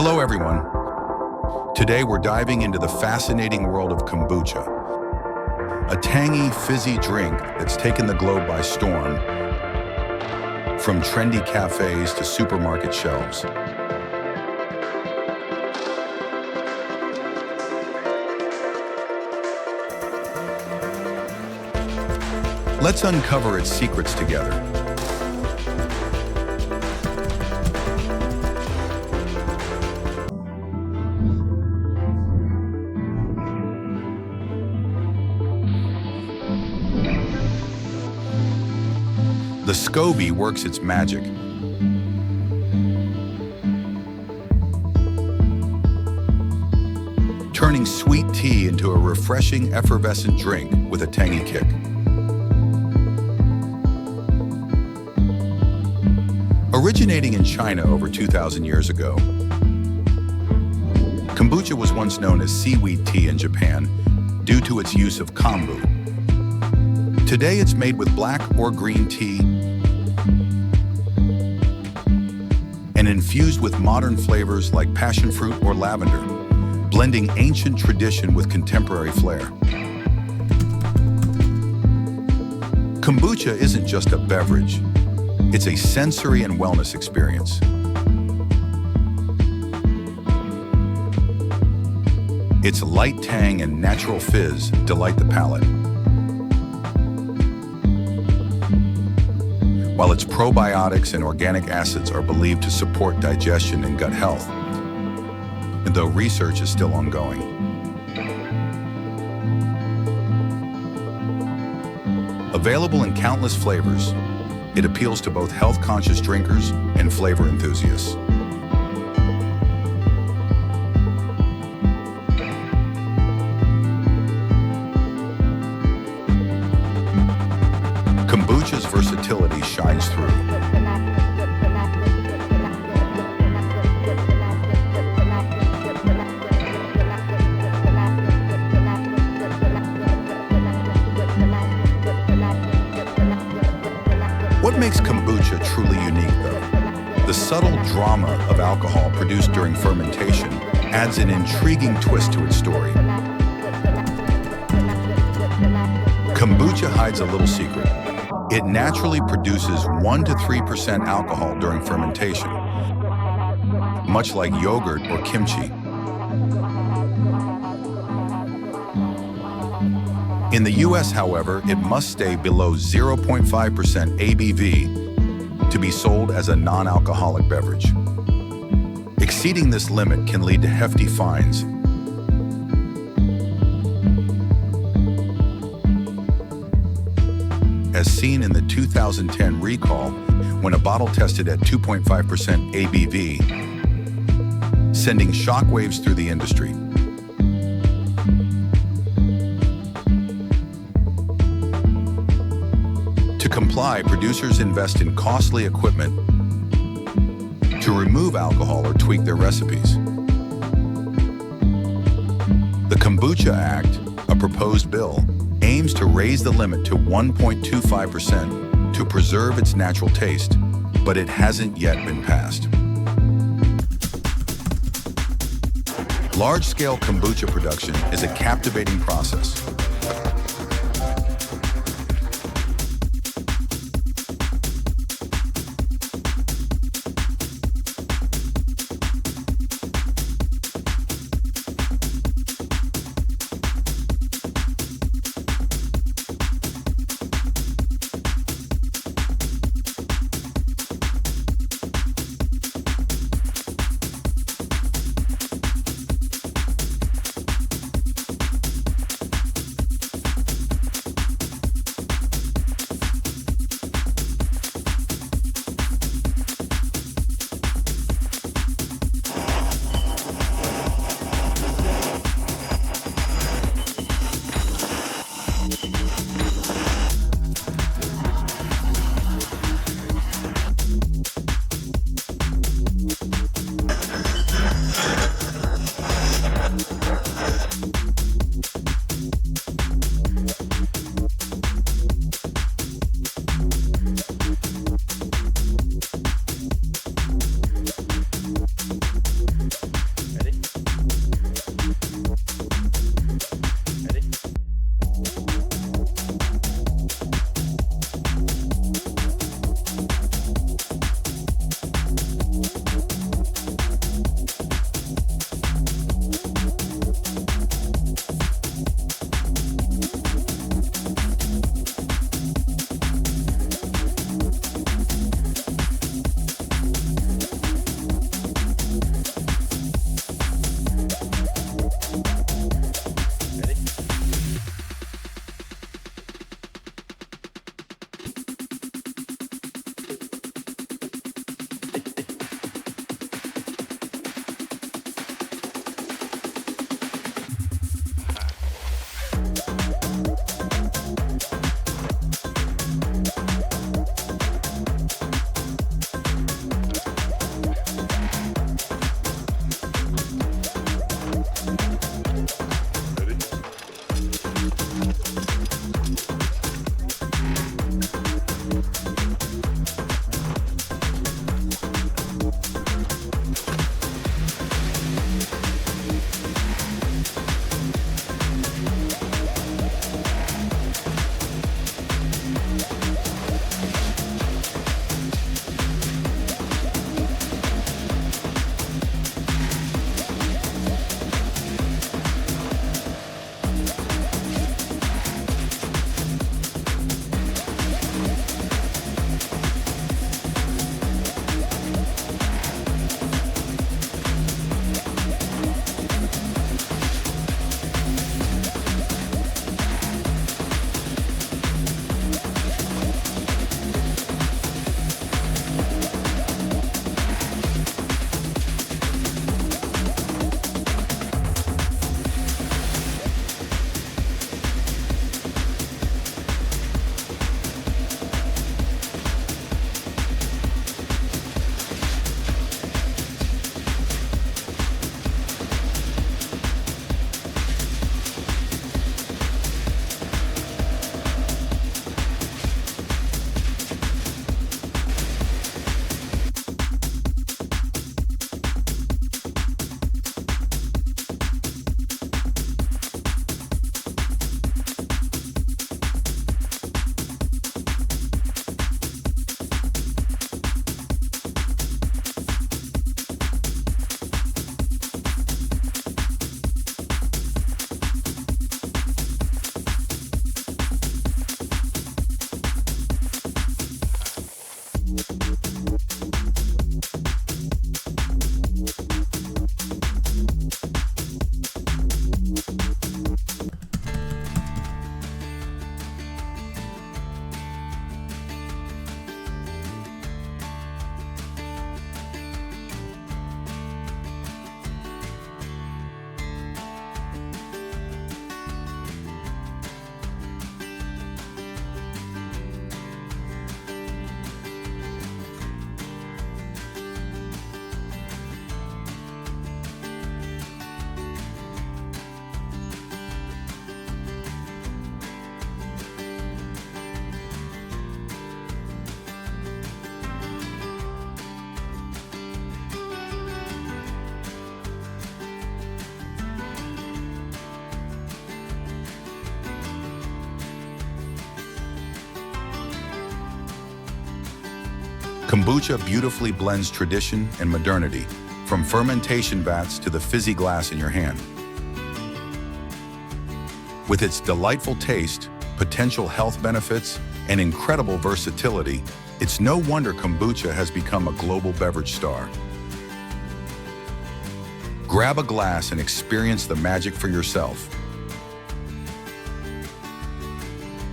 Hello everyone. Today we're diving into the fascinating world of kombucha, a tangy, fizzy drink that's taken the globe by storm, from trendy cafes to supermarket shelves. Let's uncover its secrets together. The SCOBY works its magic. Turning sweet tea into a refreshing, effervescent drink with a tangy kick. Originating in China over 2,000 years ago, kombucha was once known as seaweed tea in Japan due to its use of kombu. Today it's made with black or green tea and infused with modern flavors like passion fruit or lavender, blending ancient tradition with contemporary flair. Kombucha isn't just a beverage, it's a sensory and wellness experience. Its light tang and natural fizz delight the palate, while its probiotics and organic acids are believed to support digestion and gut health, and though research is still ongoing. Available in countless flavors, it appeals to both health-conscious drinkers and flavor enthusiasts. Kombucha's versatility shines through. What makes kombucha truly unique, though? The subtle drama of alcohol produced during fermentation adds an intriguing twist to its story. Kombucha hides a little secret. It naturally produces 1 to 3% alcohol during fermentation, much like yogurt or kimchi. In the US, however, it must stay below 0.5% ABV to be sold as a non-alcoholic beverage. Exceeding this limit can lead to hefty fines. As seen in the 2010 recall, when a bottle tested at 2.5% ABV, sending shockwaves through the industry. To comply, producers invest in costly equipment to remove alcohol or tweak their recipes. The Kombucha Act, a proposed bill, aims to raise the limit to 1.25% to preserve its natural taste, but it hasn't yet been passed. Large-scale kombucha production is a captivating process. Kombucha beautifully blends tradition and modernity, from fermentation vats to the fizzy glass in your hand. With its delightful taste, potential health benefits, and incredible versatility, it's no wonder kombucha has become a global beverage star. Grab a glass and experience the magic for yourself.